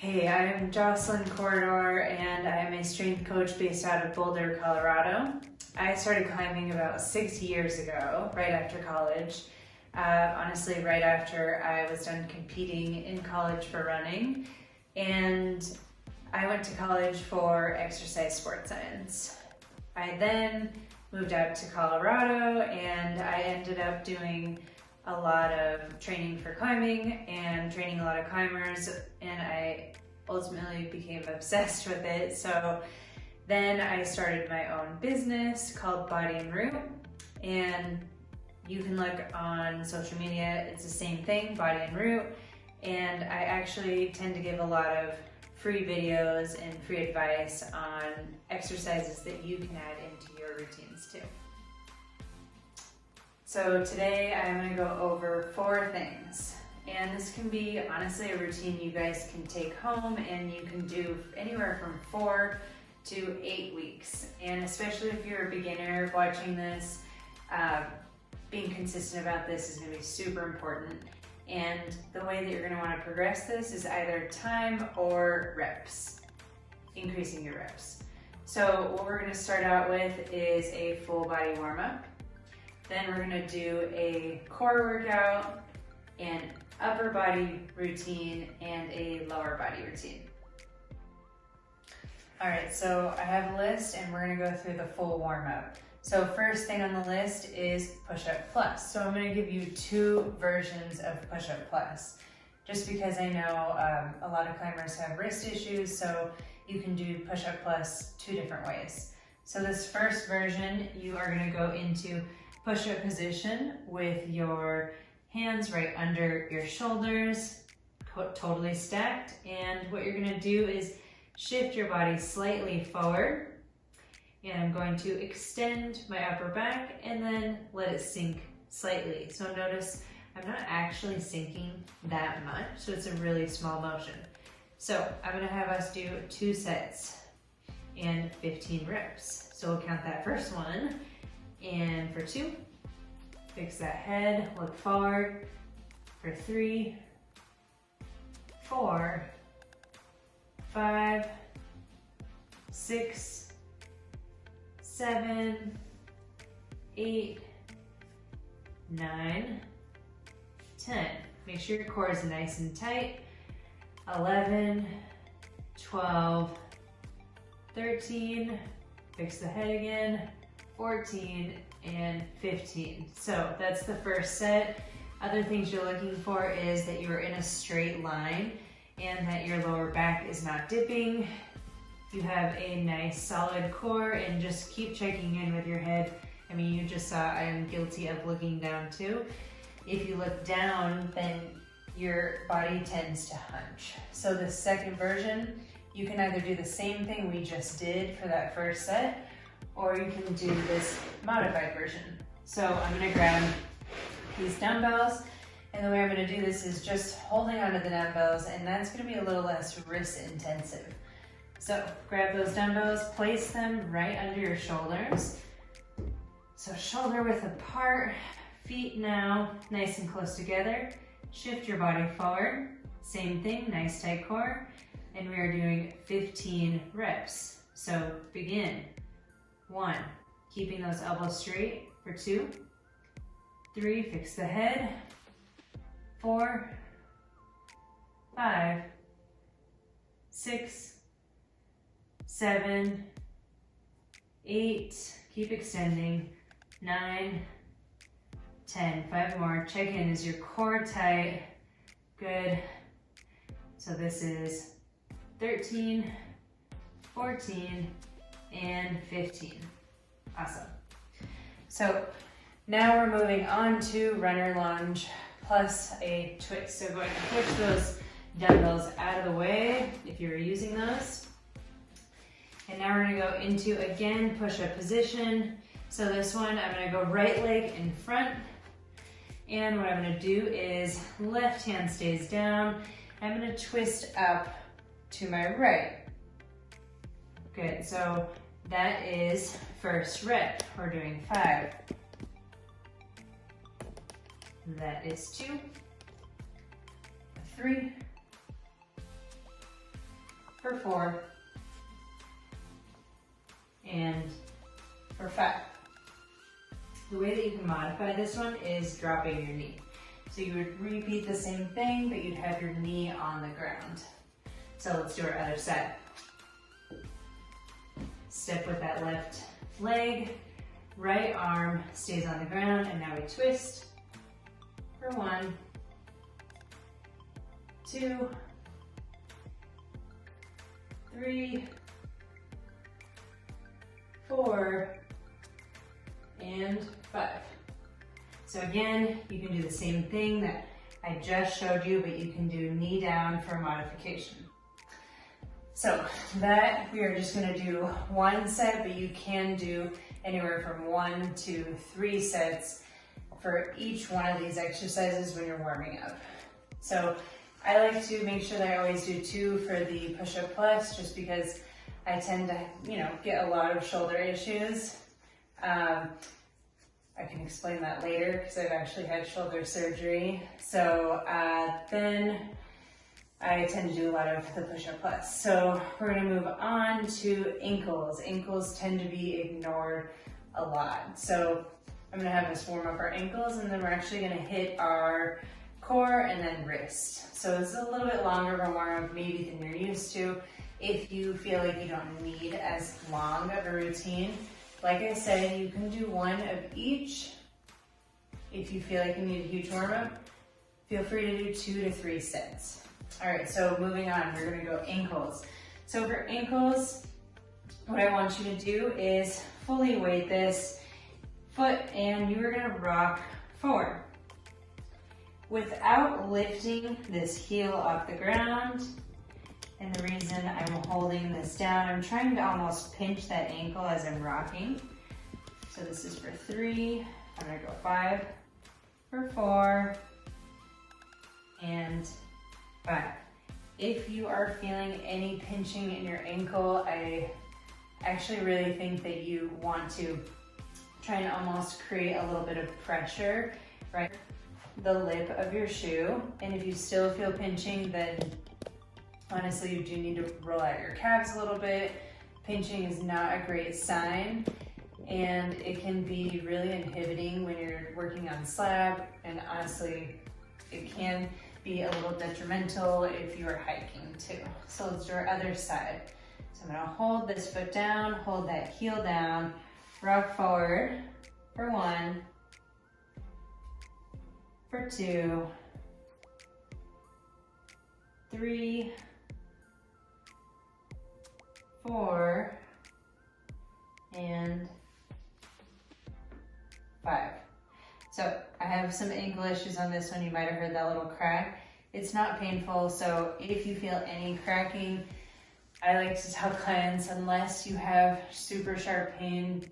Hey, I'm Joslynn Corredor and I'm a strength coach based out of Boulder, Colorado. I started climbing about 6 years ago, right after college. Honestly, right after I was done competing in college for running. And I went to college for exercise sports science. I then moved out to Colorado and I ended up doing a lot of training for climbing and training a lot of climbers, and I ultimately became obsessed with it. So then I started my own business called Body and Root, and you can look on social media, it's the same thing, Body and Root, and I actually tend to give a lot of free videos and free advice on exercises that you can add into your routines too. So today I'm going to go over 4 things, and this can be honestly a routine you guys can take home and you can do anywhere from 4 to 8 weeks. And especially if you're a beginner watching this, being consistent about this is going to be super important. And the way that you're going to want to progress this is either time or reps, increasing your reps. So what we're going to start out with is a full body warm-up. Then we're gonna do a core workout, an upper body routine, and a lower body routine. All right, so I have a list and we're gonna go through the full warm up. So first thing on the list is push-up plus. So I'm gonna give you 2 versions of push-up plus, just because I know a lot of climbers have wrist issues, so you can do push-up plus 2 different ways. So this first version, you are gonna go into push-up position with your hands right under your shoulders, totally stacked. And what you're gonna do is shift your body slightly forward. And I'm going to extend my upper back and then let it sink slightly. So notice I'm not actually sinking that much, so it's a really small motion. So I'm gonna have us do 2 sets and 15 reps. So we'll count that first one. And for 2, fix that head, look forward. For 3, 4, 5, 6, 7, 8, 9, 10. Make sure your core is nice and tight. 11, 12, 13, fix the head again. 14 and 15. So that's the first set. Other things you're looking for is that you're in a straight line and that your lower back is not dipping. You have a nice solid core, and just keep checking in with your head. I mean, you just saw I am guilty of looking down too. If you look down, then your body tends to hunch. So the second version, you can either do the same thing we just did for that first set, or you can do this modified version. So I'm gonna grab these dumbbells, and the way I'm gonna do this is just holding onto the dumbbells, and that's gonna be a little less wrist intensive. So grab those dumbbells, place them right under your shoulders. So shoulder width apart, feet now nice and close together. Shift your body forward, same thing, nice tight core, and we are doing 15 reps. So begin. 1, keeping those elbows straight. For 2, 3, fix the head. 4, 5, 6, 7, 8, keep extending. 9, 10, 5 more. Check in, is your core tight? Good. So this is 13, 14, and 15. Awesome. So now we're moving on to runner lunge plus a twist. So go ahead and push those dumbbells out of the way if you're using those. And now we're gonna go into, again, push-up position. So this one, I'm gonna go right leg in front. And what I'm gonna do is left hand stays down. I'm gonna twist up to my right. Good, so that is first rep. We're doing 5. That is 2, 3, for 4, and for 5. The way that you can modify this one is dropping your knee. So you would repeat the same thing, but you'd have your knee on the ground. So let's do our other side. Step with that left leg, right arm stays on the ground, and now we twist for 1, 2, 3, 4, and 5. So again, you can do the same thing that I just showed you, but you can do knee down for modification. So that we are just gonna do 1 set, but you can do anywhere from 1 to 3 sets for each one of these exercises when you're warming up. So I like to make sure that I always do 2 for the push-up plus, just because I tend to, get a lot of shoulder issues. I can explain that later because I've actually had shoulder surgery. So then I tend to do a lot of the push-up plus. So we're gonna move on to ankles. Ankles tend to be ignored a lot. So I'm gonna have us warm up our ankles, and then we're actually gonna hit our core and then wrist. So this is a little bit longer of a warm-up maybe than you're used to. If you feel like you don't need as long of a routine, like I said, you can do 1 of each. If you feel like you need a huge warm-up, feel free to do 2 to 3 sets. All right, so moving on, we're gonna go ankles. So for ankles, what I want you to do is fully weight this foot, and you are gonna rock forward. Without lifting this heel off the ground, and the reason I'm holding this down, I'm trying to almost pinch that ankle as I'm rocking. So this is for 3, I'm gonna go 5, for 4, and 5. If you are feeling any pinching in your ankle, I actually really think that you want to try and almost create a little bit of pressure, right? The lip of your shoe. And if you still feel pinching, then honestly, you do need to roll out your calves a little bit. Pinching is not a great sign, and it can be really inhibiting when you're working on slab, and honestly, it can be a little detrimental if you are hiking too. So let's do our other side. So I'm gonna hold this foot down, hold that heel down, rock forward for 1, for 2, 3, 4, and 5. So I have some ankle issues on this one. You might have heard that little crack. It's not painful, so if you feel any cracking, I like to tell clients, unless you have super sharp pain,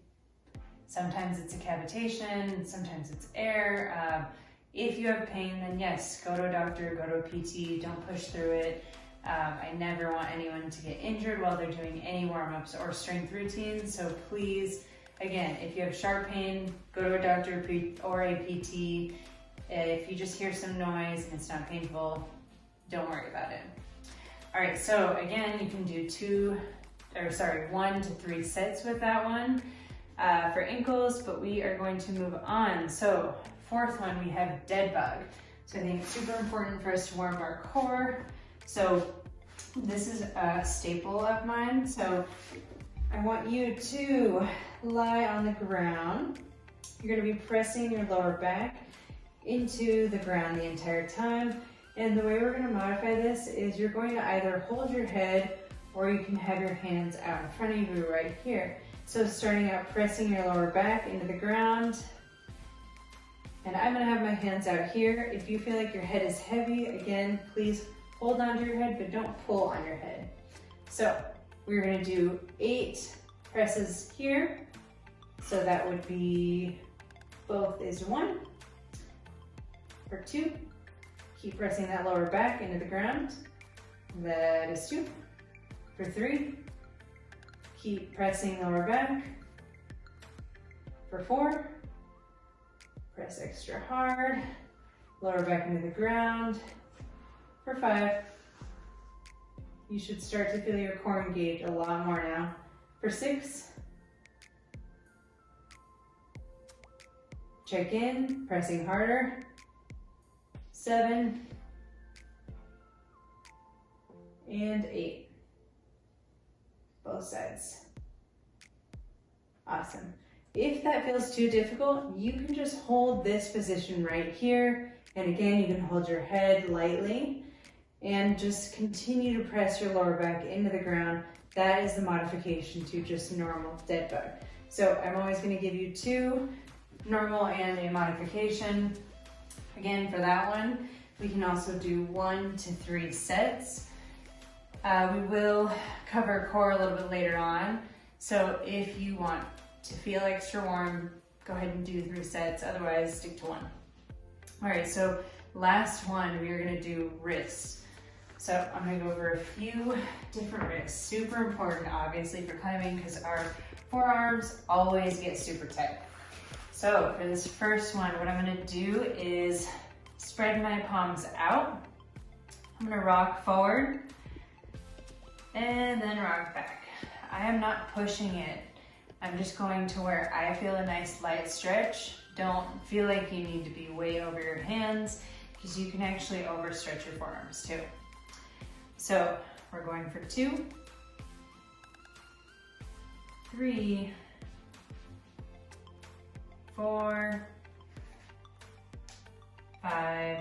sometimes it's a cavitation, sometimes it's air. If you have pain, then yes, go to a doctor, go to a PT, don't push through it. I never want anyone to get injured while they're doing any warm-ups or strength routines, so please, again, if you have sharp pain, go to a doctor or a PT. If you just hear some noise and it's not painful, don't worry about it. All right, so again, you can do 1 to 3 sets with that one for ankles, but we are going to move on. So 4th one, we have dead bug. So I think it's super important for us to warm up our core. So this is a staple of mine. So I want you to lie on the ground. You're gonna be pressing your lower back into the ground the entire time. And the way we're gonna modify this is you're going to either hold your head, or you can have your hands out in front of you right here. So starting out, pressing your lower back into the ground. And I'm gonna have my hands out here. If you feel like your head is heavy, again, please hold onto your head, but don't pull on your head. So we're gonna do 8 presses here. So that would be, both is 1, for 2, keep pressing that lower back into the ground. That is 2, for 3, keep pressing lower back, for 4, press extra hard, lower back into the ground, for 5, You should start to feel your core engage a lot more now. For 6, check in, pressing harder. 7, and 8. Both sides. Awesome. If that feels too difficult, you can just hold this position right here. And again, you can hold your head lightly and just continue to press your lower back into the ground. That is the modification to just normal dead bug. So I'm always going to give you 2 normal and a modification. Again, for that one, we can also do 1 to 3 sets. We will cover core a little bit later on. So if you want to feel extra warm, go ahead and do 3 sets. Otherwise, stick to 1. All right, so last one, we are gonna do wrists. So I'm gonna go over a few different wrists. Super important, obviously, for climbing because our forearms always get super tight. So for this first one, what I'm gonna do is spread my palms out. I'm gonna rock forward and then rock back. I am not pushing it. I'm just going to where I feel a nice light stretch. Don't feel like you need to be way over your hands because you can actually overstretch your forearms too. So we're going for 2, 3, 4, 5,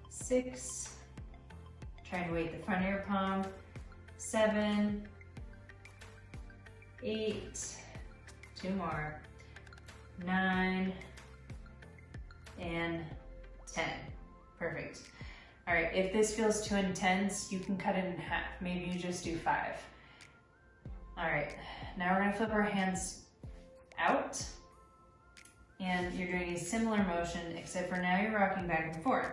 6, try to weight the front of your palm, 7, 8, 2 more, 9, and 10. Perfect. All right, if this feels too intense, you can cut it in half. Maybe you just do 5. All right, now we're gonna flip our hands out, and you're doing a similar motion, except for now you're rocking back and forth.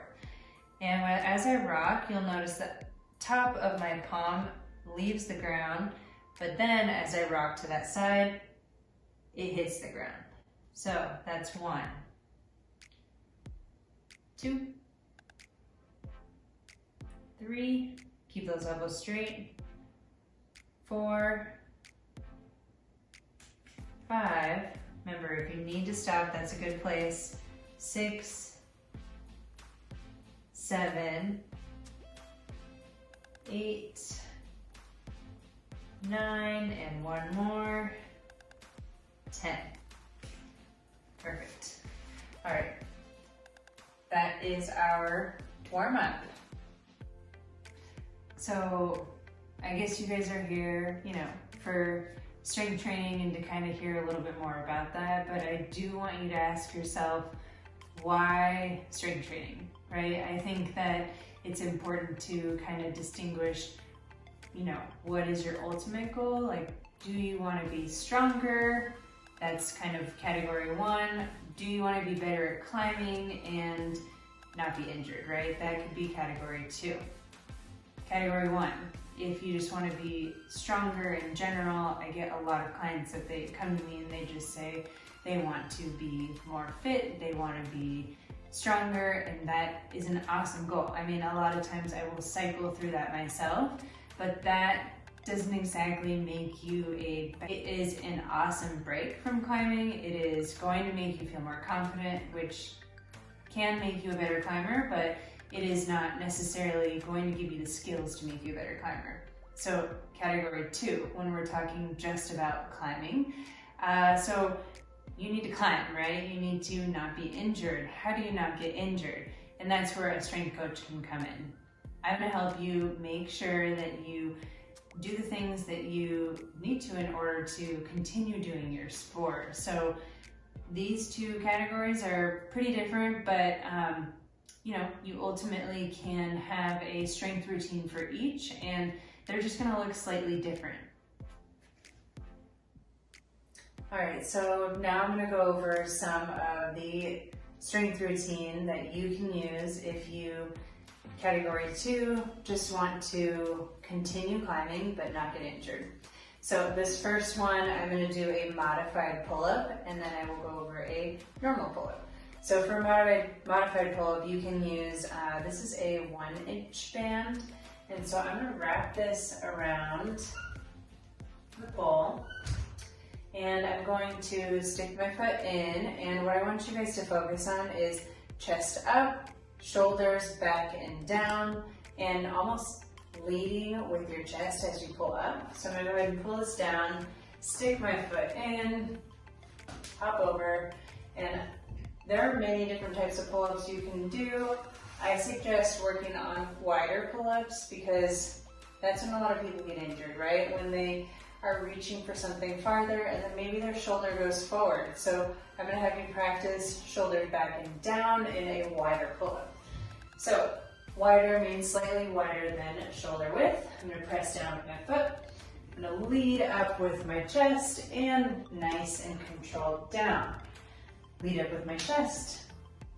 And as I rock, you'll notice that top of my palm leaves the ground, but then as I rock to that side, it hits the ground. So that's 1, 2, 3, keep those elbows straight, 4, 5, remember if you need to stop, that's a good place, 6, 7, 8, 9, and 1 more, 10. Perfect. All right, that is our warm up. So I guess you guys are here, for strength training and to kind of hear a little bit more about that, but I do want you to ask yourself, why strength training, right? I think that it's important to kind of distinguish, what is your ultimate goal? Like, do you want to be stronger? That's kind of category 1. Do you want to be better at climbing and not be injured, right? That could be category 2. Category 1, if you just want to be stronger in general, I get a lot of clients that they come to me and they just say they want to be more fit, they want to be stronger, and that is an awesome goal. I mean, a lot of times I will cycle through that myself, but that doesn't exactly make you it is an awesome break from climbing. It is going to make you feel more confident, which can make you a better climber, but it is not necessarily going to give you the skills to make you a better climber. So category 2, when we're talking just about climbing, so you need to climb, right? You need to not be injured. How do you not get injured? And that's where a strength coach can come in. I'm gonna help you make sure that you do the things that you need to in order to continue doing your sport. So these 2 categories are pretty different, but you ultimately can have a strength routine for each, and they're just gonna look slightly different. All right, so now I'm gonna go over some of the strength routine that you can use if you, category 2, just want to continue climbing but not get injured. So this first one, I'm gonna do a modified pull-up, and then I will go over a normal pull-up. So for modified pull-up, you can use, this is a 1-inch band. And so I'm gonna wrap this around the pole. And I'm going to stick my foot in, and what I want you guys to focus on is chest up, shoulders back and down, and almost leading with your chest as you pull up. So I'm gonna go ahead and pull this down, stick my foot in, hop over, and there are many different types of pull-ups you can do. I suggest working on wider pull-ups because that's when a lot of people get injured, right? When they are reaching for something farther and then maybe their shoulder goes forward. So I'm gonna have you practice shoulders back and down in a wider pull-up. So wider means slightly wider than shoulder width. I'm gonna press down with my foot. I'm gonna lead up with my chest and nice and controlled down. Lead up with my chest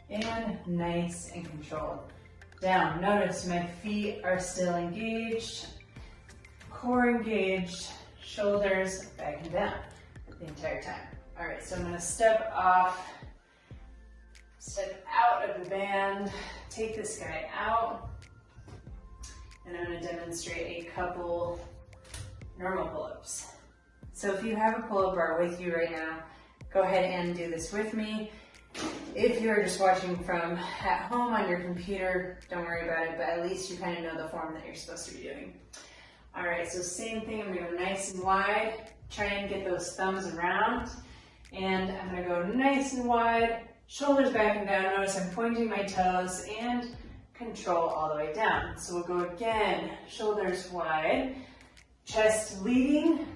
and nice and controlled down. Notice my feet are still engaged, core engaged, shoulders back and down the entire time. All right, so I'm gonna step out of the band, take this guy out, and I'm gonna demonstrate a couple normal pull-ups. So if you have a pull-up bar with you right now, go ahead and do this with me. If you're just watching from at home on your computer, don't worry about it, but at least you kind of know the form that you're supposed to be doing. All right, so same thing, I'm gonna go nice and wide, try and get those thumbs around, and I'm gonna go nice and wide, shoulders back and down. Notice I'm pointing my toes and control all the way down. So we'll go again, shoulders wide, chest leading,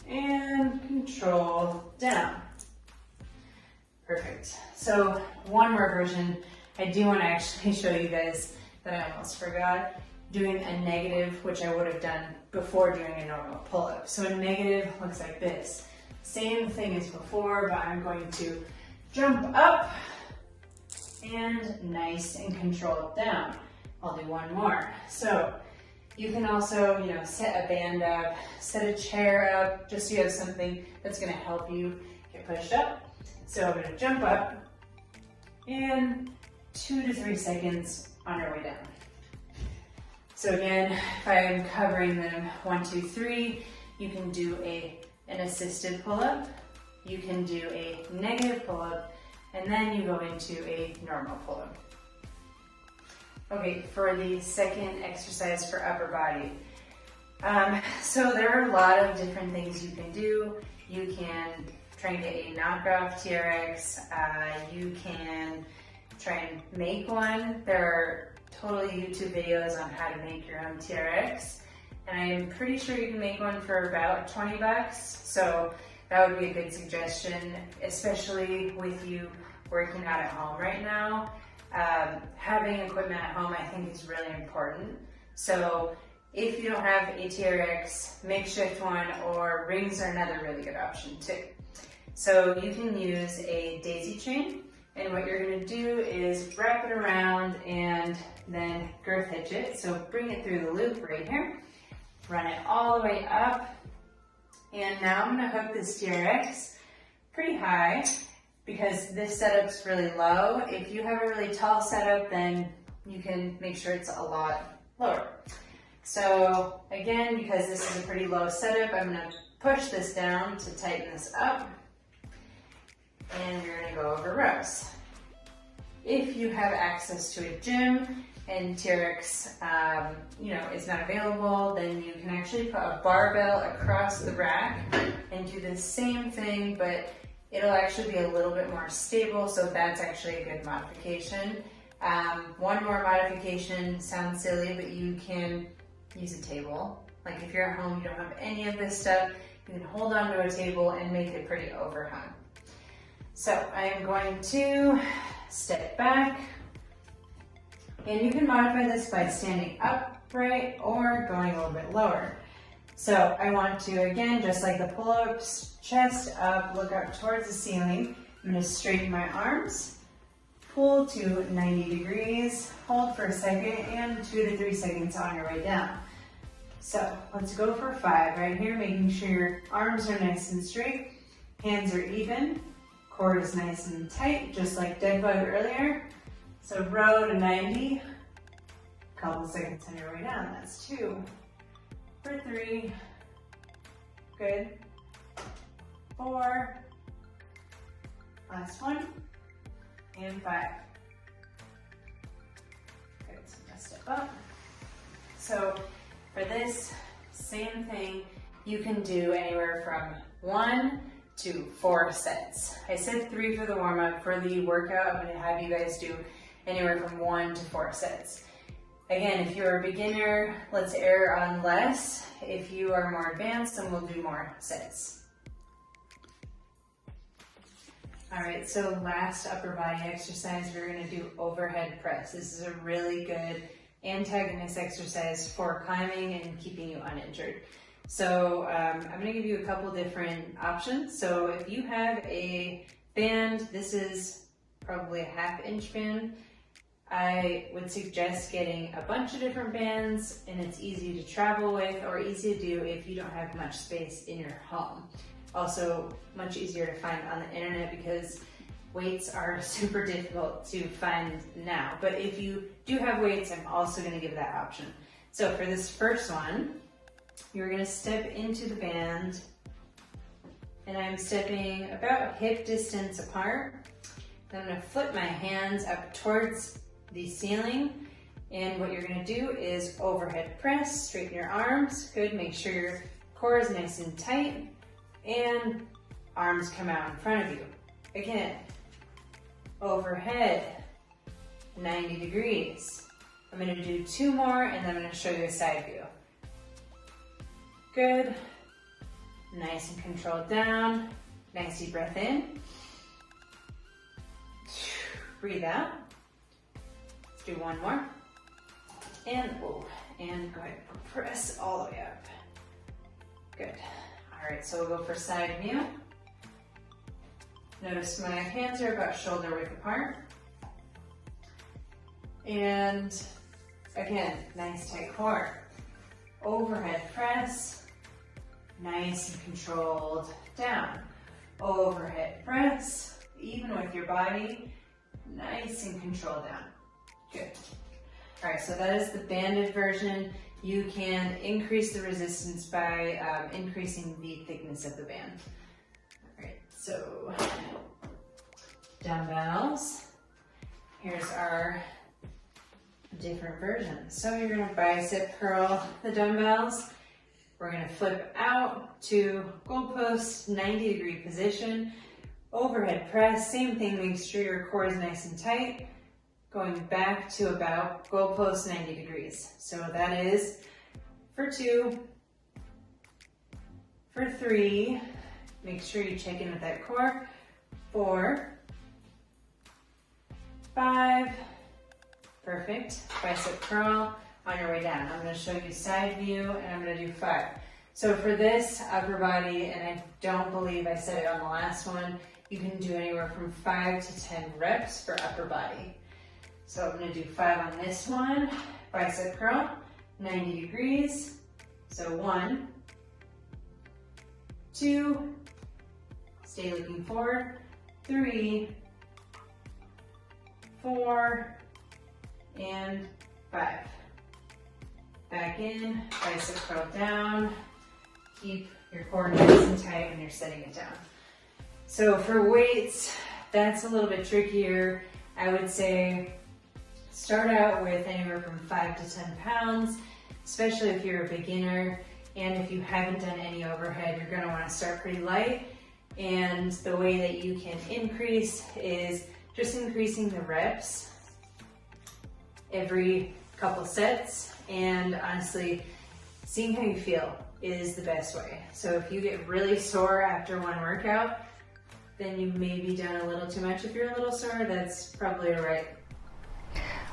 and control down. Perfect. So one more version. I do want to actually show you guys that I almost forgot. Doing a negative, which I would have done before doing a normal pull-up. So a negative looks like this. Same thing as before, but I'm going to jump up and nice and controlled down. I'll do one more. So you can also, set a band up, set a chair up, just so you have something that's going to help you get pushed up. So I'm going to jump up and 2 to 3 seconds on our way down. So again, if I'm covering them 1, 2, 3, you can do an assisted pull-up, you can do a negative pull-up, and then you go into a normal pull-up. Okay, for the second exercise for upper body. So there are a lot of different things you can do. You can try and get a knockoff TRX. You can try and make one. There are totally YouTube videos on how to make your own TRX. And I'm pretty sure you can make one for about 20 bucks. So that would be a good suggestion, especially with you working out at home right now. Having equipment at home, I think, is really important. So if you don't have a TRX, makeshift one, or rings are another really good option too. So you can use a daisy chain, and what you're gonna do is wrap it around and then girth hitch it. So bring it through the loop right here, run it all the way up, and now I'm gonna hook this TRX pretty high because this setup's really low. If you have a really tall setup, then you can make sure it's a lot lower. So again, because this is a pretty low setup, I'm gonna push this down to tighten this up, and you're gonna go over rows. If you have access to a gym and TRX, is not available, then you can actually put a barbell across the rack and do the same thing, but it'll actually be a little bit more stable, so that's actually a good modification. One more modification sounds silly, but you can use a table. Like if you're at home, you don't have any of this stuff, you can hold onto a table and make it pretty overhung. So I am going to step back, and you can modify this by standing upright or going a little bit lower. So I want to, again, just like the pull-ups, chest up, look up towards the ceiling. I'm going to straighten my arms, pull to 90 degrees, hold for a second, and 2 to 3 seconds on your way down. So let's go for 5 right here, making sure your arms are nice and straight, hands are even, Core is nice and tight, just like dead bug earlier. So row to 90. Couple seconds on your way down. That's 2 for 3. Good. 4. Last one. And 5. Good. So I'm gonna step up. So for this, same thing, you can do anywhere from 1 to 4 sets. I said 3 for the warm-up. For the workout, I'm gonna have you guys do anywhere from 1 to 4 sets. Again, if you're a beginner, let's err on less. If you are more advanced, then we'll do more sets. All right, so last upper body exercise, we're gonna do overhead press. This is a really good antagonist exercise for climbing and keeping you uninjured. So I'm gonna give you a couple different options. So if you have a band, this is probably a 1/2 inch band. I would suggest getting a bunch of different bands, and it's easy to travel with or easy to do if you don't have much space in your home. Also much easier to find on the internet because weights are super difficult to find now. But if you do have weights, I'm also gonna give that option. So for this first one, you're gonna step into the band, and I'm stepping about hip distance apart. Then I'm gonna flip my hands up towards the ceiling, and what you're gonna do is overhead press, straighten your arms, good, make sure your core is nice and tight, and arms come out in front of you. Again, overhead, 90 degrees. I'm gonna do 2 more, and then I'm gonna show you a side view. Good, nice and controlled down, nice deep breath in. Breathe out. Let's do 1 more. And go ahead, press all the way up. Good. All right, so we'll go for side view. Notice my hands are about shoulder width apart. And again, nice tight core. Overhead press, nice and controlled down. Overhead press, even with your body, nice and controlled down. Good. All right, so that is the banded version. You can increase the resistance by increasing the thickness of the band. All right, so dumbbells. Here's our different versions. So you're gonna bicep curl the dumbbells. We're gonna flip out to goalpost, 90-degree position. Overhead press, same thing, make sure your core is nice and tight. Going back to about goalpost 90 degrees. So that is for 2, for 3, make sure you check in with that core, 4, 5, perfect, bicep curl on your way down. I'm gonna show you side view, and I'm gonna do 5. So for this upper body, and I don't believe I said it on the last one, you can do anywhere from 5 to 10 reps for upper body. So I'm gonna do 5 on this one, bicep curl, 90 degrees. So 1, 2, stay looking forward, 3, 4, and 5. Back in, bicep curl down. Keep your core nice and tight when you're setting it down. So for weights, that's a little bit trickier. I would say start out with anywhere from 5 to 10 pounds, especially if you're a beginner. And if you haven't done any overhead, you're gonna wanna start pretty light. And the way that you can increase is just increasing the reps every couple sets. And honestly, seeing how you feel is the best way. So if you get really sore after one workout, then you may be done a little too much. If you're a little sore, that's probably all right.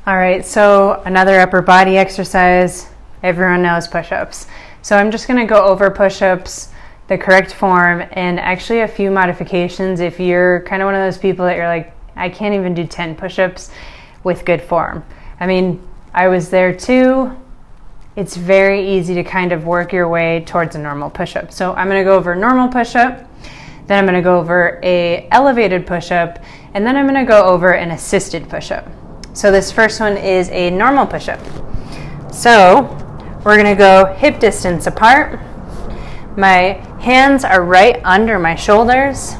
All right, so another upper body exercise, everyone knows push-ups. So I'm just gonna go over push-ups, the correct form, and actually a few modifications if you're kind of one of those people that you're like, I can't even do 10 push-ups with good form. I mean, I was there too. It's very easy to kind of work your way towards a normal push-up. So I'm gonna go over normal push-up. then I'm gonna go over a elevated push-up, and then I'm gonna go over an assisted push-up. So this first one is a normal push-up. So we're gonna go hip distance apart. My hands are right under my shoulders.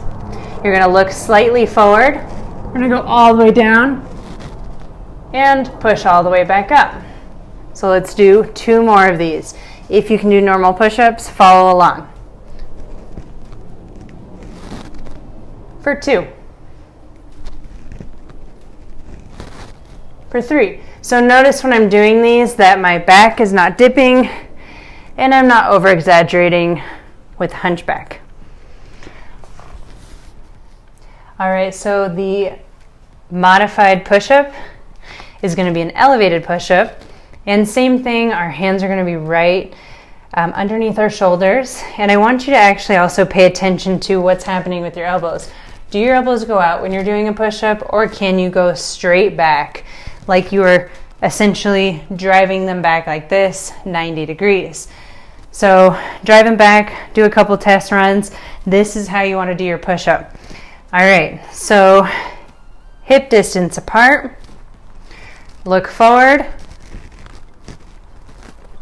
You're gonna look slightly forward. We're gonna go all the way down and push all the way back up. So let's do 2 more of these. If you can do normal push-ups, follow along. For 2. For 3. So notice when I'm doing these that my back is not dipping and I'm not over-exaggerating with hunchback. All right, so the modified push-up is going to be an elevated push-up, and same thing, our hands are going to be right underneath our shoulders, and I want you to actually also pay attention to what's happening with your elbows. Do your elbows go out when you're doing a push-up, or can you go straight back like you are essentially driving them back like this, 90 degrees? So drive them back, do a couple test runs. This is how you want to do your push-up. All right, so hip distance apart, look forward.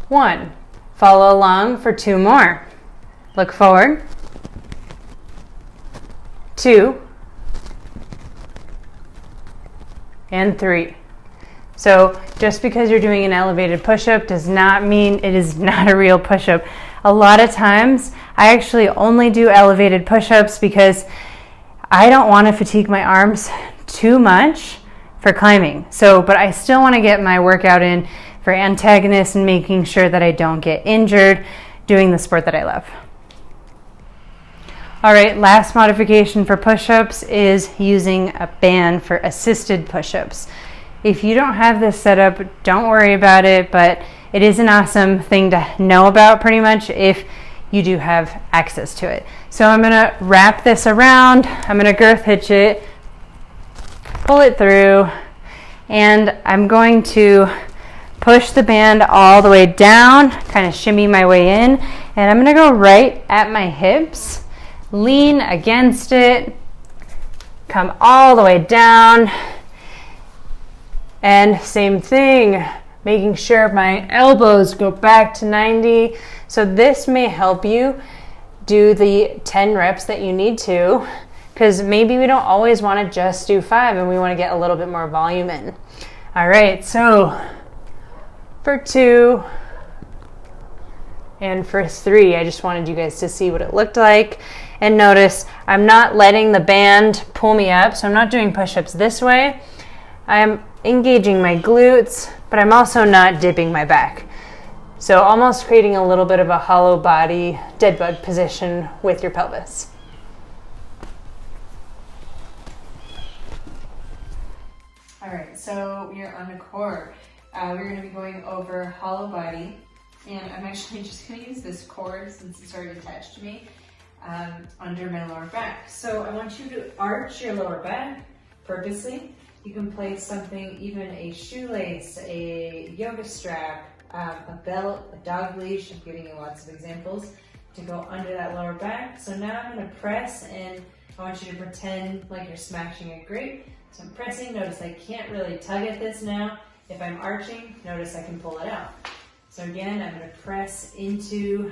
1, follow along for 2 more. Look forward. 2, and 3. So just because you're doing an elevated push-up does not mean it is not a real push-up. A lot of times I actually only do elevated push-ups because I don't want to fatigue my arms too much for climbing. But I still want to get my workout in for antagonists and making sure that I don't get injured doing the sport that I love. All right, last modification for push-ups is using a band for assisted push-ups. If you don't have this set up, don't worry about it, but it is an awesome thing to know about pretty much if you do have access to it. So I'm gonna wrap this around, I'm gonna girth hitch it, pull it through, and I'm going to push the band all the way down, kind of shimmy my way in, and I'm gonna go right at my hips, lean against it, come all the way down, and same thing, making sure my elbows go back to 90. So this may help you do the 10 reps that you need to, because maybe we don't always want to just do 5 and we want to get a little bit more volume in. All right, so for 2 and for 3, I just wanted you guys to see what it looked like. And notice I'm not letting the band pull me up, so I'm not doing push-ups this way. I'm engaging my glutes, but I'm also not dipping my back. So almost creating a little bit of a hollow body, dead bug position with your pelvis. All right, so we are on the core. We're gonna be going over hollow body, and I'm actually just gonna use this cord since it's already attached to me under my lower back. So I want you to arch your lower back purposely. You can place something, even a shoelace, a yoga strap, a belt, a dog leash. I'm giving you lots of examples to go under that lower back. So now I'm gonna press, and I want you to pretend like you're smashing a grape. So I'm pressing, notice I can't really tug at this now. If I'm arching, notice I can pull it out. So again, I'm gonna press into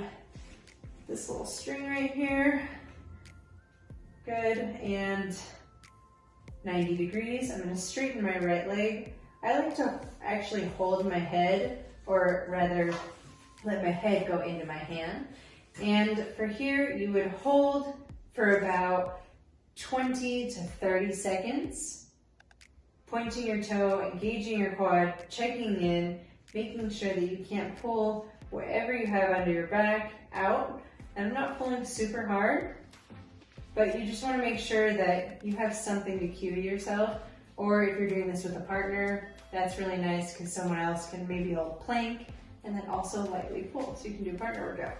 this little string right here. Good, and 90 degrees. I'm gonna straighten my right leg. I like to actually hold my head, or rather let my head go into my hand. And for here, you would hold for about 20 to 30 seconds, pointing your toe, engaging your quad, checking in, making sure that you can't pull whatever you have under your back out. And I'm not pulling super hard, but you just want to make sure that you have something to cue to yourself. Or if you're doing this with a partner, that's really nice because someone else can maybe hold plank and then also lightly pull. So you can do a partner workout.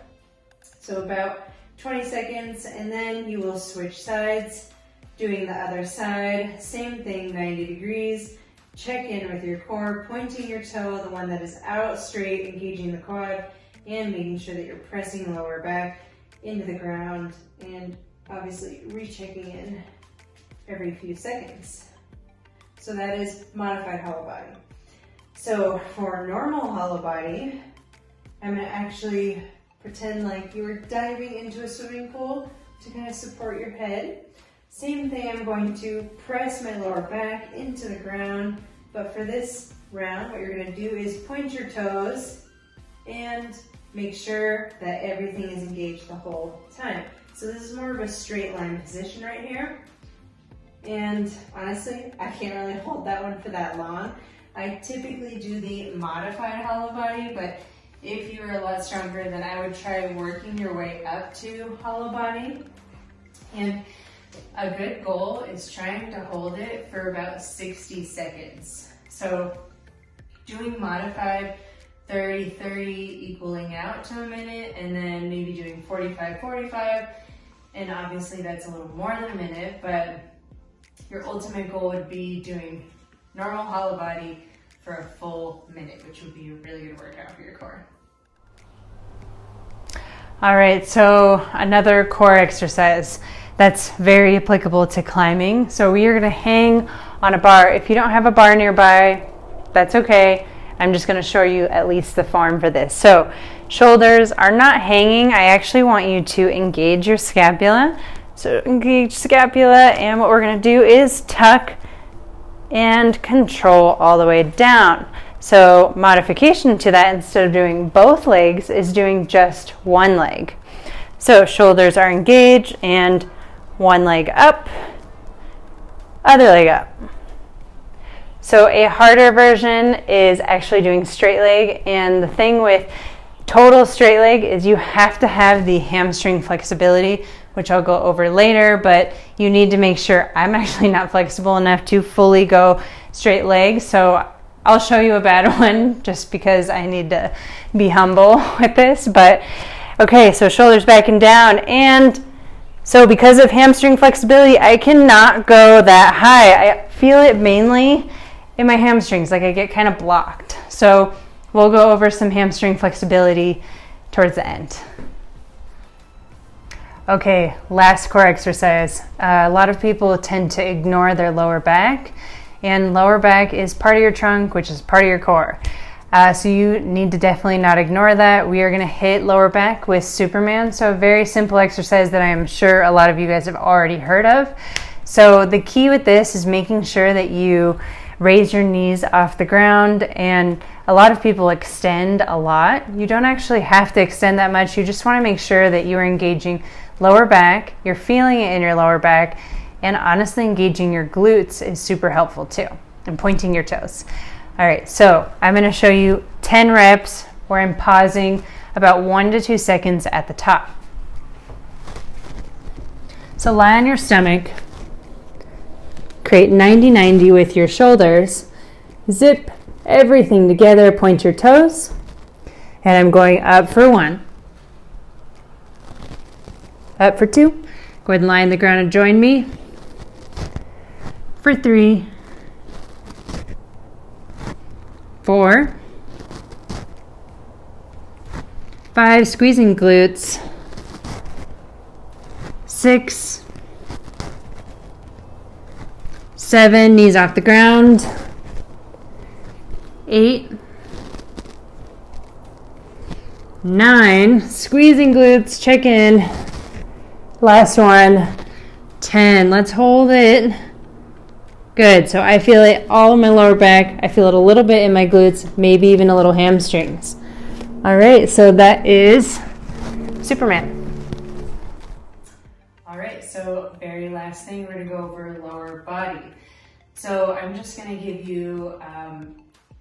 So about 20 seconds, and then you will switch sides, doing the other side. Same thing, 90 degrees. Check in with your core, pointing your toe, the one that is out straight, engaging the quad, and making sure that you're pressing the lower back into the ground and obviously rechecking in every few seconds. So that is modified hollow body. So for normal hollow body, I'm gonna actually pretend like you were diving into a swimming pool to kind of support your head. Same thing, I'm going to press my lower back into the ground, but for this round, what you're gonna do is point your toes and make sure that everything is engaged the whole time. So this is more of a straight line position right here. And honestly, I can't really hold that one for that long. I typically do the modified hollow body, but if you're a lot stronger, then I would try working your way up to hollow body. And a good goal is trying to hold it for about 60 seconds. So doing modified 30-30 equaling out to a minute, and then maybe doing 45-45. And obviously that's a little more than a minute, but your ultimate goal would be doing normal hollow body for a full minute, which would be a really good workout for your core. All right, so another core exercise that's very applicable to climbing. So we are gonna hang on a bar. If you don't have a bar nearby, that's okay. I'm just gonna show you at least the form for this. So shoulders are not hanging. I actually want you to engage your scapula. So engage scapula, and what we're gonna do is tuck and control all the way down. So modification to that, instead of doing both legs, is doing just one leg. So shoulders are engaged and one leg up, other leg up. So a harder version is actually doing straight leg, and the thing with total straight leg is you have to have the hamstring flexibility, which I'll go over later, but you need to make sure. I'm actually not flexible enough to fully go straight leg, so I'll show you a bad one just because I need to be humble with this. But okay, so shoulders back and down, and so because of hamstring flexibility, I cannot go that high. I feel it mainly in my hamstrings, like I get kind of blocked. So we'll go over some hamstring flexibility towards the end. Okay, last core exercise. A lot of people tend to ignore their lower back, and lower back is part of your trunk, which is part of your core. So you need to definitely not ignore that. We are gonna hit lower back with Superman. So a very simple exercise that I am sure a lot of you guys have already heard of. So the key with this is making sure that you raise your knees off the ground, and a lot of people extend a lot. You don't actually have to extend that much. You just wanna make sure that you are engaging lower back, you're feeling it in your lower back, and honestly engaging your glutes is super helpful too, and pointing your toes. All right, so I'm gonna show you 10 reps where I'm pausing about 1 to 2 seconds at the top. So lie on your stomach, create 90-90 with your shoulders, zip everything together, point your toes, and I'm going up for 1. Up for 2. Go ahead and lie on the ground and join me. For 3. 4. 5, squeezing glutes. 6. 7, knees off the ground. 8. 9, squeezing glutes, check in. Last one, 10. Let's hold it. Good, so I feel it all in my lower back. I feel it a little bit in my glutes, maybe even a little hamstrings. All right, so that is Superman. All right, so very last thing, we're gonna go over lower body. So I'm just gonna give you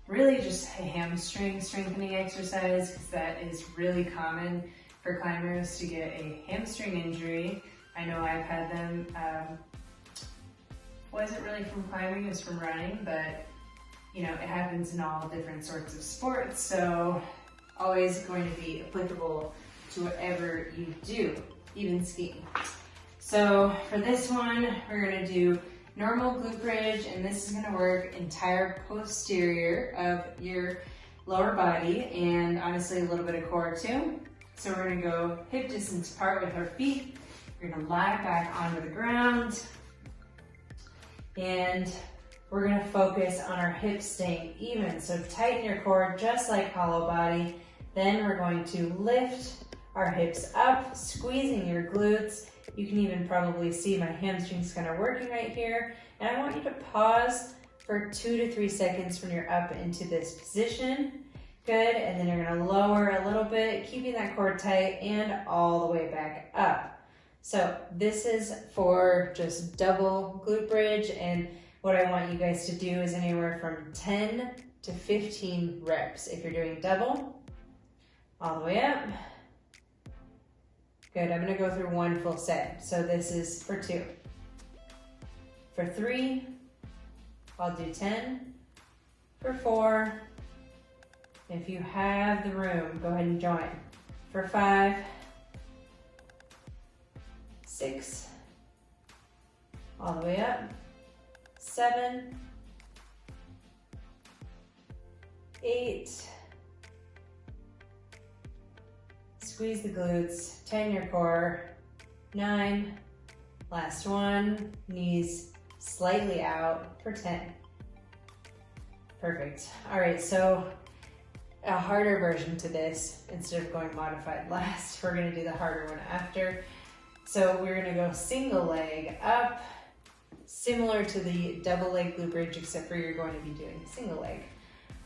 really just a hamstring strengthening exercise, because that is really common for climbers to get a hamstring injury. I know I've had them, wasn't really from climbing, it was from running, but you know, it happens in all different sorts of sports, so always going to be applicable to whatever you do, even skiing. So for this one, we're gonna do normal glute bridge, and this is gonna work entire posterior of your lower body, and honestly a little bit of core too. So we're gonna go hip distance apart with our feet, You're gonna lie back onto the ground, and we're gonna focus on our hips staying even. So tighten your core just like hollow body. Then we're going to lift our hips up, squeezing your glutes. You can even probably see my hamstrings kind of working right here. And I want you to pause for 2 to 3 seconds when you're up into this position. Good, and then you're gonna lower a little bit, keeping that core tight and all the way back up. So this is for just double glute bridge, and what I want you guys to do is anywhere from 10 to 15 reps. If you're doing double, all the way up. Good, I'm gonna go through one full set. So this is for 2. For 3, I'll do 10. For 4, if you have the room, go ahead and join. For 5, 6, all the way up. 7, 8, squeeze the glutes, tighten your core. 9, last one, knees slightly out for 10. Perfect. All right, so a harder version to this, instead of going modified last, we're gonna do the harder one after. So we're gonna go single leg up, similar to the double leg glute bridge, except for you're going to be doing single leg.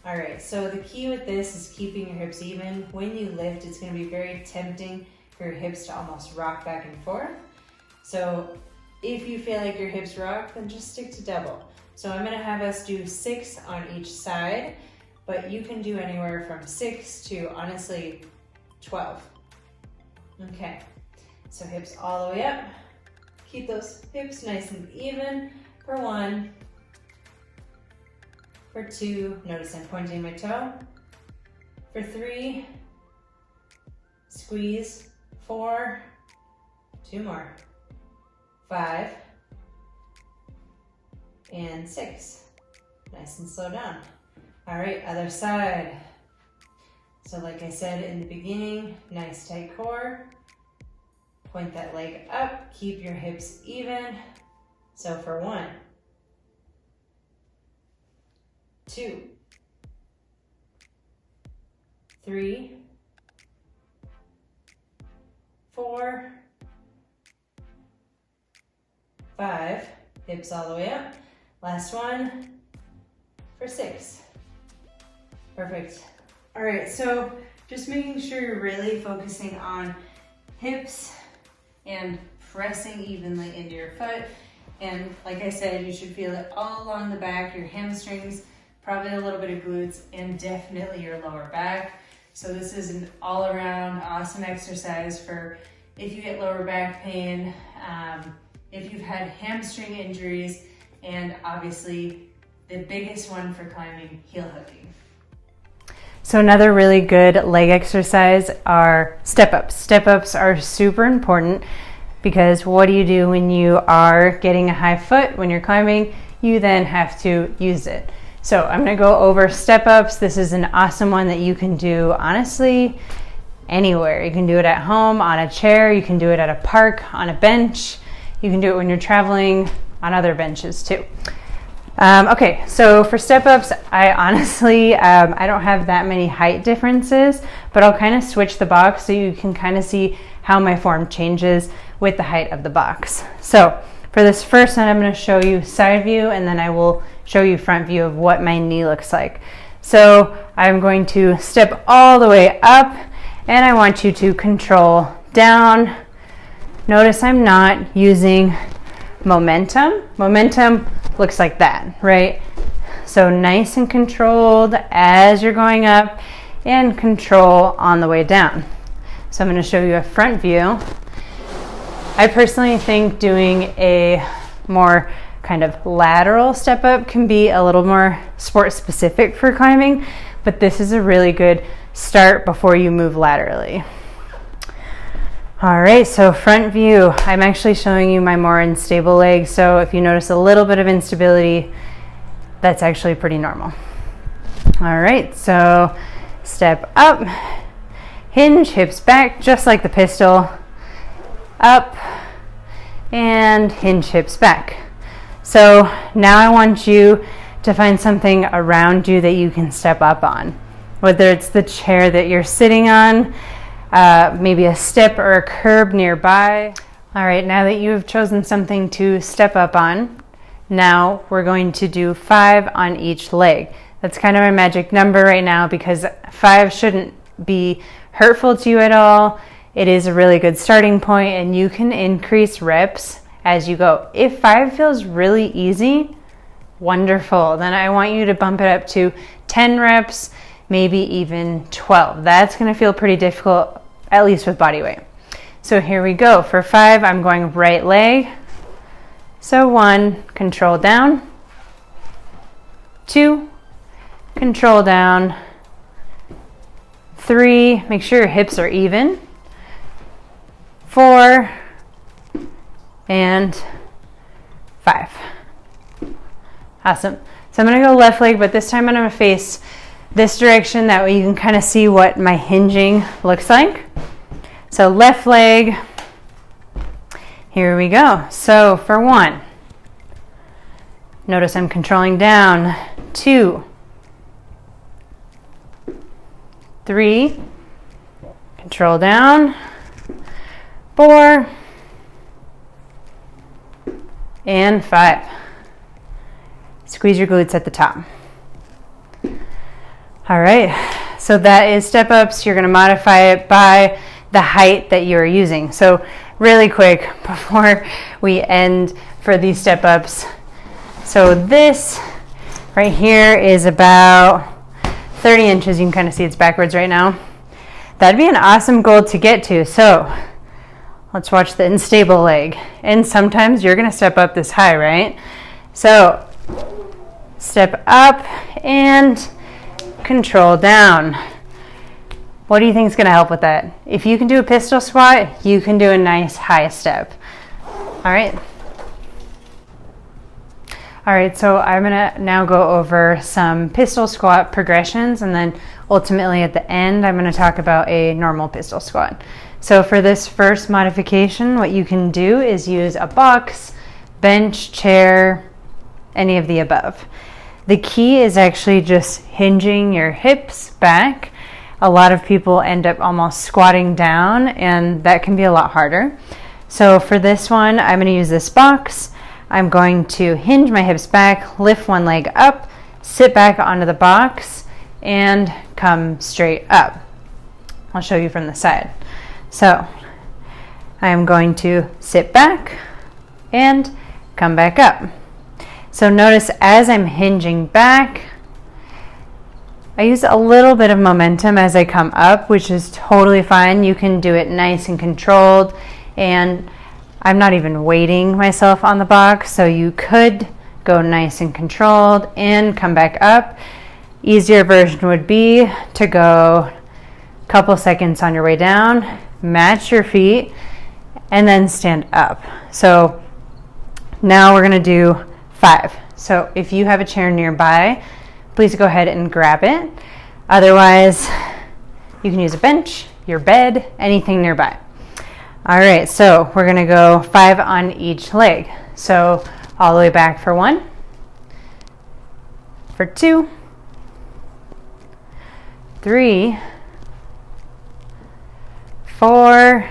All right, so the key with this is keeping your hips even. When you lift, it's gonna be very tempting for your hips to almost rock back and forth. So if you feel like your hips rock, then just stick to double. So I'm gonna have us do 6 on each side, but you can do anywhere from 6 to, honestly, 12. Okay, so hips all the way up. Keep those hips nice and even for 1. For 2, notice I'm pointing my toe. For 3, squeeze. 4, 2 more. 5, and 6. Nice and slow down. All right, other side. So like I said in the beginning, nice tight core. Point that leg up, keep your hips even. So for 1, 2, 3, 4, 5, hips all the way up. Last one for 6. Perfect. All right, so just making sure you're really focusing on hips and pressing evenly into your foot. And like I said, you should feel it all along the back, your hamstrings, probably a little bit of glutes, and definitely your lower back. So this is an all-around awesome exercise for if you get lower back pain, if you've had hamstring injuries, and obviously the biggest one for climbing, heel hooking. So another really good leg exercise are step-ups. Step-ups are super important because what do you do when you are getting a high foot when you're climbing? You then have to use it. So I'm gonna go over step-ups. This is an awesome one that you can do, honestly, anywhere. You can do it at home, on a chair, you can do it at a park, on a bench. You can do it when you're traveling on other benches too. Okay, so for step-ups, I honestly, I don't have that many height differences, but I'll kind of switch the box so you can kind of see how my form changes with the height of the box. So for this first one, I'm going to show you side view, and then I will show you front view of what my knee looks like. So I'm going to step all the way up, and I want you to control down. Notice I'm not using momentum. Momentum looks like that, right? So nice and controlled as you're going up, and control on the way down. So I'm going to show you a front view. I personally think doing a more kind of lateral step up can be a little more sport specific for climbing, but this is a really good start before you move laterally. All right, so front view, I'm actually showing you my more unstable leg. So if you notice a little bit of instability, that's actually pretty normal. All right, so step up, hinge, hips back, just like the pistol, up, and hinge hips back. So now I want you to find something around you that you can step up on, whether it's the chair that you're sitting on, maybe a step or a curb nearby. All right, now that you've chosen something to step up on, now we're going to do 5 on each leg. That's kind of my magic number right now because 5 shouldn't be hurtful to you at all. It is a really good starting point and you can increase reps as you go. If 5 feels really easy, wonderful. Then I want you to bump it up to 10 reps, maybe even 12. That's going to feel pretty difficult, at least with body weight. So here we go. For 5, I'm going right leg. So 1, control down. 2, control down. 3, make sure your hips are even. 4 and 5. Awesome. So I'm going to go left leg, but this time I'm going to face this direction. That way you can kind of see what my hinging looks like. So left leg. Here we go. So for 1, notice I'm controlling down. 2, 3, control down. 4 and 5. Squeeze your glutes at the top. All right, so that is step ups. You're going to modify it by the height that you're using. So really quick before we end for these step ups. So this right here is about 30 inches. You can kind of see it's backwards right now. That'd be an awesome goal to get to. So let's watch the unstable leg. And sometimes you're going to step up this high, right? So step up and control down. What do you think is going to help with that? If you can do a pistol squat, you can do a nice high step. All right. All right, so I'm going to now go over some pistol squat progressions, and then ultimately at the end, I'm going to talk about a normal pistol squat. So for this first modification, what you can do is use a box, bench, chair, any of the above. The key is actually just hinging your hips back. A lot of people end up almost squatting down, and that can be a lot harder. So for this one, I'm going to use this box. I'm going to hinge my hips back, lift one leg up, sit back onto the box, and come straight up. I'll show you from the side. So I'm going to sit back and come back up. So notice as I'm hinging back, I use a little bit of momentum as I come up, which is totally fine. You can do it nice and controlled, and I'm not even weighting myself on the box, so you could go nice and controlled and come back up. Easier version would be to go a couple seconds on your way down, match your feet, and then stand up. So now we're going to do 5. So if you have a chair nearby, please go ahead and grab it. Otherwise, you can use a bench, your bed, anything nearby. All right, so we're going to go 5 on each leg. So all the way back for 1, for 2, 3, 4,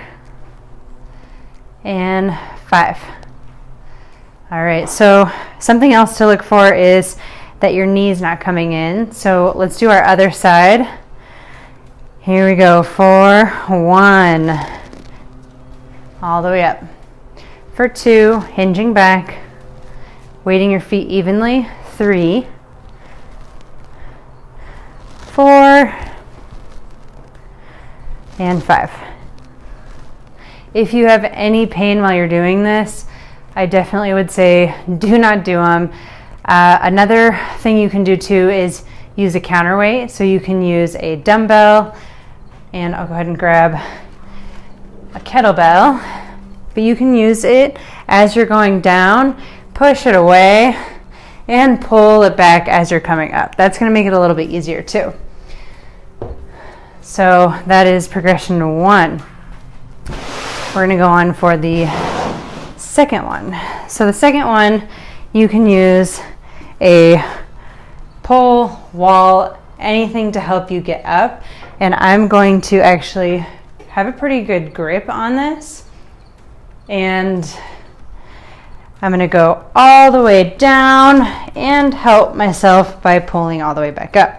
and 5. All right, so something else to look for is that your knee's not coming in. So let's do our other side. Here we go for 1, all the way up. For 2, hinging back, weighting your feet evenly. 3, 4, and 5. If you have any pain while you're doing this, I definitely would say do not do them. Another thing you can do too is use a counterweight. So you can use a dumbbell, and I'll go ahead and grab a kettlebell, but you can use it as you're going down, push it away, and pull it back as you're coming up. That's going to make it a little bit easier too. So that is progression 1. We're going to go on for the second one. So the second one, you can use a pole, wall, anything to help you get up. And I'm going to actually have a pretty good grip on this. And I'm going to go all the way down and help myself by pulling all the way back up.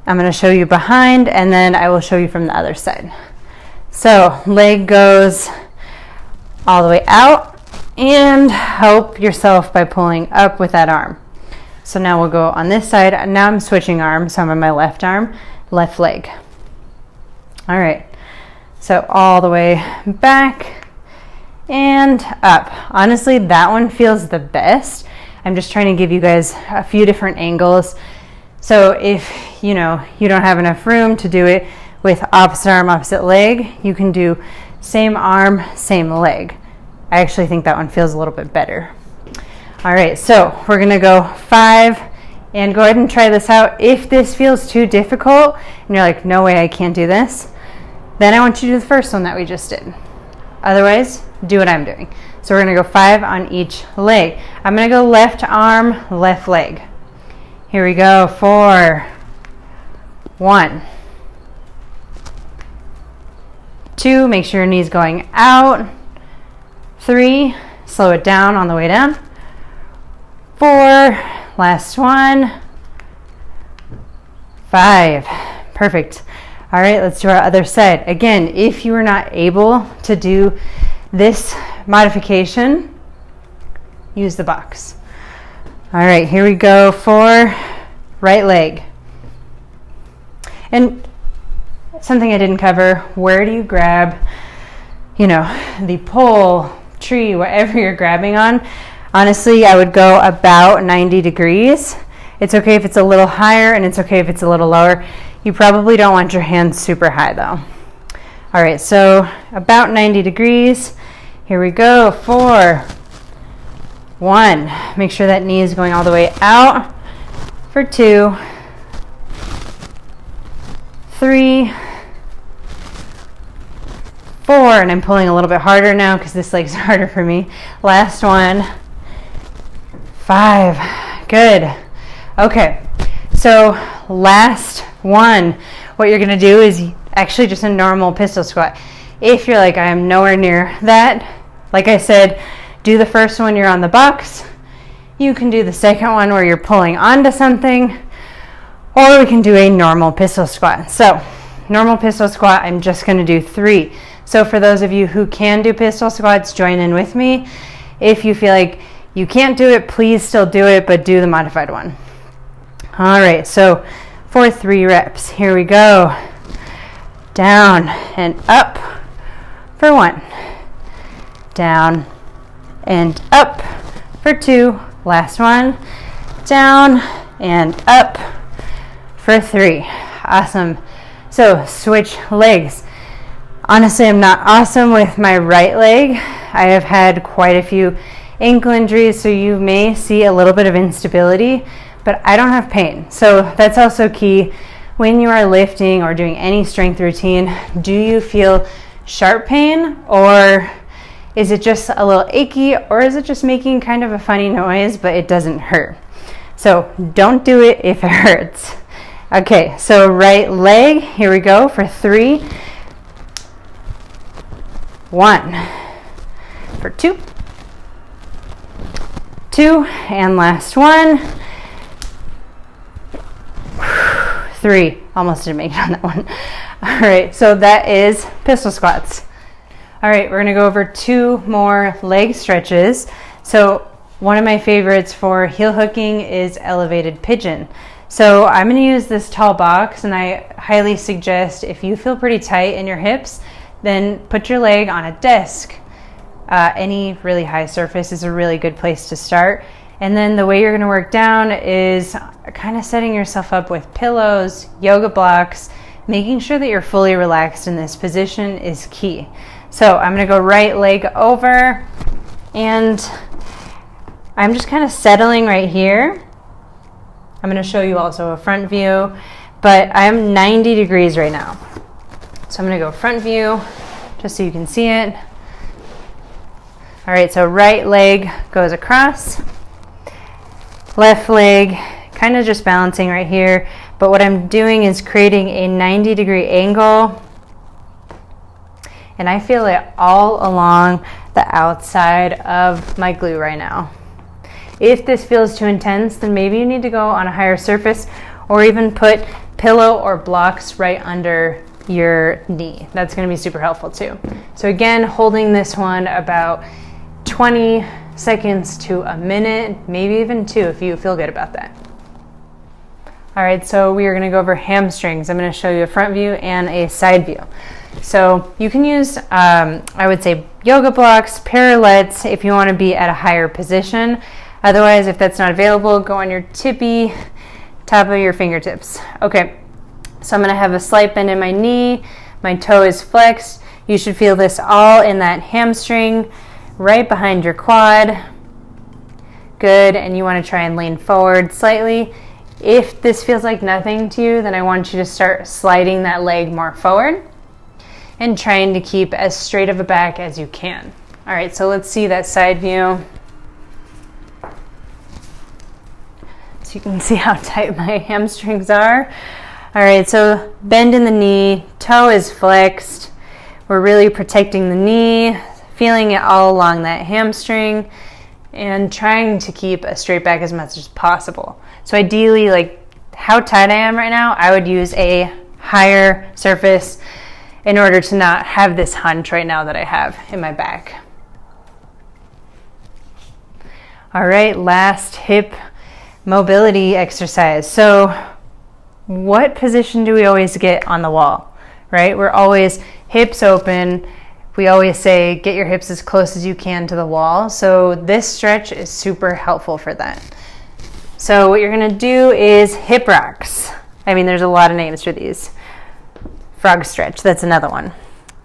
I'm going to show you behind, and then I will show you from the other side. So leg goes all the way out, and help yourself by pulling up with that arm. So now we'll go on this side. Now I'm switching arms, so I'm on my left arm, left leg. All right, so all the way back and up. Honestly, that one feels the best. I'm just trying to give you guys a few different angles. So if you don't have enough room to do it with opposite arm, opposite leg, you can do same arm, same leg. I actually think that one feels a little bit better. All right, so we're gonna go 5, and go ahead and try this out. If this feels too difficult and you're like, no way, I can't do this, then I want you to do the first one that we just did. Otherwise, do what I'm doing. So we're gonna go 5 on each leg. I'm gonna go left arm, left leg. Here we go, 4, 1, 2, make sure your knee's going out, 3, slow it down on the way down, 4, last one, 5, perfect. All right, let's do our other side. Again, if you are not able to do this modification, use the box. All right, here we go for right leg. And something I didn't cover, where do you grab, the pole, tree, whatever you're grabbing on? Honestly, I would go about 90 degrees. It's okay if it's a little higher, and it's okay if it's a little lower. You probably don't want your hands super high though. All right, so about 90 degrees. Here we go, 4, 1. Make sure that knee is going all the way out. For 2, 3, 4, and I'm pulling a little bit harder now because this leg's harder for me. Last one, 5, good. Okay, so last one, what you're gonna do is actually just a normal pistol squat. If you're like, I'm nowhere near that, like I said, do the first one, you're on the box. You can do the second one where you're pulling onto something, or we can do a normal pistol squat. So normal pistol squat, I'm just gonna do 3. So for those of you who can do pistol squats, join in with me. If you feel like you can't do it, please still do it, but do the modified one. All right, so for 3 reps, here we go. Down and up for 1. Down and up for 2. Last one. Down and up for 3. Awesome. So switch legs. Honestly, I'm not awesome with my right leg. I have had quite a few ankle injuries, so you may see a little bit of instability, but I don't have pain. So that's also key when you are lifting or doing any strength routine. Do you feel sharp pain, or is it just a little achy, or is it just making kind of a funny noise but it doesn't hurt? So don't do it if it hurts. Okay, so right leg, here we go for 3. 1 for 2, 2, and last one, 3. Almost didn't make it on that one. All right, so that is pistol squats. All right, we're gonna go over 2 more leg stretches. So one of my favorites for heel hooking is elevated pigeon. So I'm gonna use this tall box, and I highly suggest, if you feel pretty tight in your hips, then put your leg on a desk. Any really high surface is a really good place to start. And then the way you're gonna work down is kind of setting yourself up with pillows, yoga blocks, making sure that you're fully relaxed in this position is key. So I'm gonna go right leg over, and I'm just kind of settling right here. I'm gonna show you also a front view, but I'm 90 degrees right now. So I'm gonna go front view, just so you can see it. All right, so right leg goes across, left leg kind of just balancing right here, but what I'm doing is creating a 90-degree angle, and I feel it all along the outside of my glute right now. If this feels too intense, then maybe you need to go on a higher surface or even put pillow or blocks right under your knee. That's going to be super helpful too. So again, holding this one about 20 seconds to a minute, maybe even 2 if you feel good about that. All right, so we are going to go over hamstrings. I'm going to show you a front view and a side view. So you can use, I would say, yoga blocks, parallettes if you want to be at a higher position. Otherwise, if that's not available, go on your tippy top of your fingertips. Okay, so I'm going to have a slight bend in my knee. My toe is flexed. You should feel this all in that hamstring, right behind your quad. Good, and you want to try and lean forward slightly. If this feels like nothing to you, then I want you to start sliding that leg more forward and trying to keep as straight of a back as you can. All right, so let's see that side view. So you can see how tight my hamstrings are. All right, so bend in the knee, toe is flexed. We're really protecting the knee, feeling it all along that hamstring, and trying to keep a straight back as much as possible. So ideally, like how tight I am right now, I would use a higher surface in order to not have this hunch right now that I have in my back. All right, last hip mobility exercise. So what position do we always get on the wall, right? We're always hips open. We always say get your hips as close as you can to the wall. So this stretch is super helpful for that. So what you're gonna do is hip rocks. I mean, there's a lot of names for these. Frog stretch, that's another one.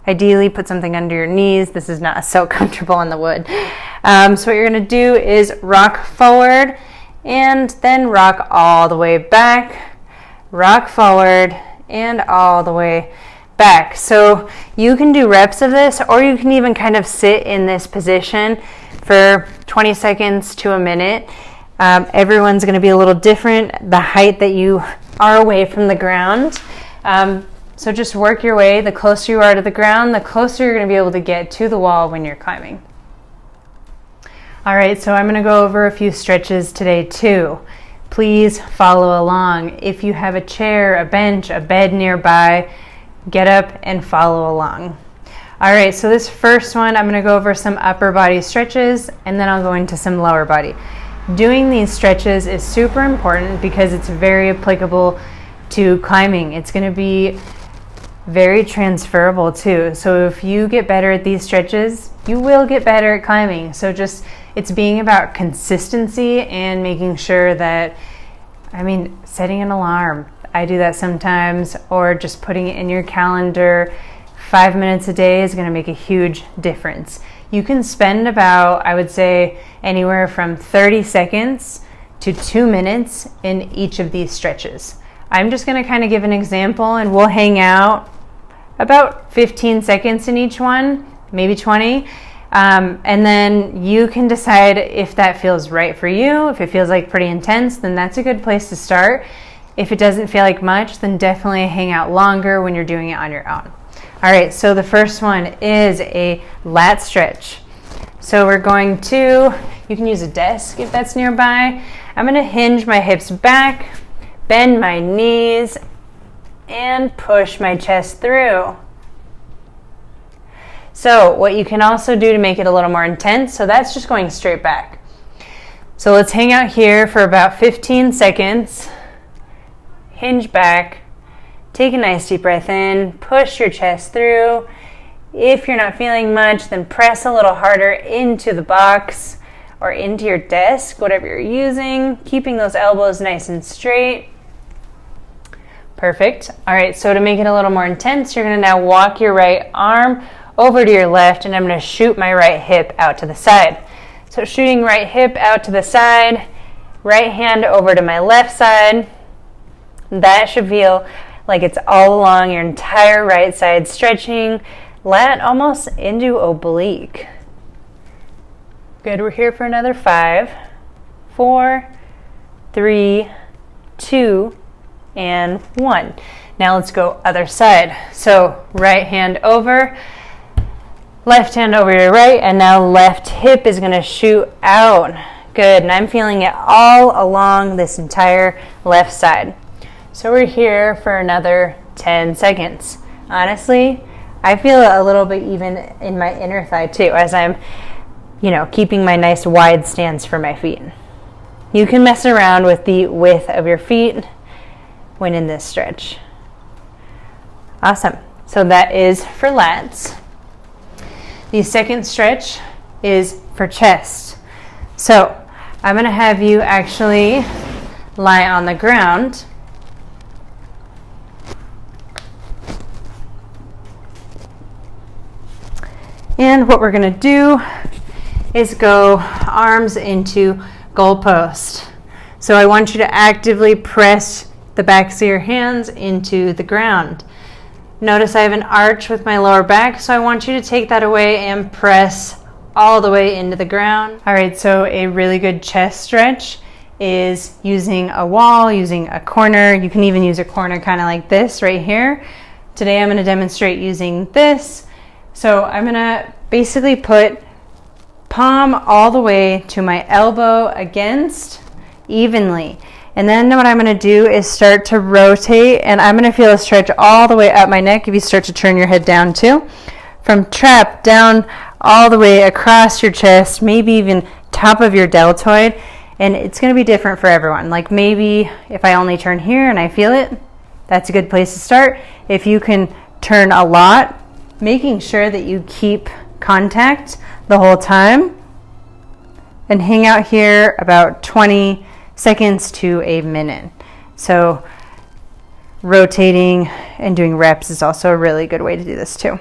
Ideally, put something under your knees. This is not so comfortable on the wood. So what you're gonna do is rock forward and then rock all the way back, rock forward and all the way back. So you can do reps of this, or you can even kind of sit in this position for 20 seconds to a minute. Everyone's going to be a little different, the height that you are away from the ground. So just work your way. The closer you are to the ground, the closer you're going to be able to get to the wall when you're climbing. All right, so I'm going to go over a few stretches today too. Please follow along. If you have a chair, a bench, a bed nearby, get up and follow along. All right, so this first one, I'm going to go over some upper body stretches, and then I'll go into some lower body. Doing these stretches is super important because it's very applicable to climbing. It's going to be very transferable too. So if you get better at these stretches, you will get better at climbing. So just, it's being about consistency and making sure that, setting an alarm. I do that sometimes, or just putting it in your calendar. 5 minutes a day is going to make a huge difference. You can spend about, I would say, anywhere from 30 seconds to 2 minutes in each of these stretches. I'm just going to kind of give an example, and we'll hang out about 15 seconds in each one, maybe 20. And then you can decide if that feels right for you. If it feels like pretty intense, then that's a good place to start. If it doesn't feel like much, then definitely hang out longer when you're doing it on your own. All right, so the first one is a lat stretch. So we're going to, you can use a desk if that's nearby. I'm going to hinge my hips back, bend my knees, and push my chest through. So what you can also do to make it a little more intense, so that's just going straight back. So let's hang out here for about 15 seconds. Hinge back, take a nice deep breath in, push your chest through. If you're not feeling much, then press a little harder into the box or into your desk, whatever you're using, keeping those elbows nice and straight. Perfect. All right, so to make it a little more intense, you're gonna now walk your right arm over to your left, and I'm gonna shoot my right hip out to the side. So shooting right hip out to the side, right hand over to my left side. That should feel like it's all along your entire right side, stretching lat almost into oblique. Good, we're here for another 5, 4, 3, 2, and 1. Now let's go other side. So right hand over, left hand over your right, and now left hip is gonna shoot out. Good, and I'm feeling it all along this entire left side. So we're here for another 10 seconds. Honestly, I feel it a little bit even in my inner thigh too, as I'm, keeping my nice wide stance for my feet. You can mess around with the width of your feet when in this stretch. Awesome. So that is for lats. The second stretch is for chest. So I'm going to have you actually lie on the ground. And what we're going to do is go arms into goalpost. So I want you to actively press the backs of your hands into the ground. Notice I have an arch with my lower back, so I want you to take that away and press all the way into the ground. All right, so a really good chest stretch is using a wall, using a corner. You can even use a corner kind of like this right here. Today I'm going to demonstrate using this. So I'm going to basically put palm all the way to my elbow against evenly. And then what I'm going to do is start to rotate, and I'm going to feel a stretch all the way up my neck if you start to turn your head down too. From trap down all the way across your chest, maybe even top of your deltoid. And it's going to be different for everyone. Like maybe if I only turn here and I feel it, that's a good place to start. If you can turn a lot, making sure that you keep contact the whole time and hang out here about 20 seconds to a minute. So rotating and doing reps is also a really good way to do this too.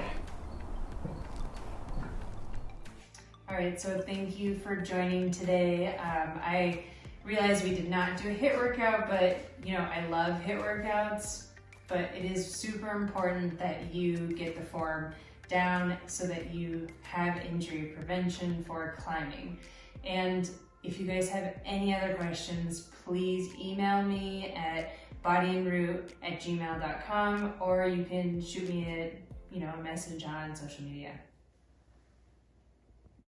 All right, so thank you for joining today. I realized we did not do a HIIT workout, but I love HIIT workouts, but it is super important that you get the form down so that you have injury prevention for climbing. And if you guys have any other questions, please email me at bodyandroot@gmail.com, or you can shoot me a message on social media.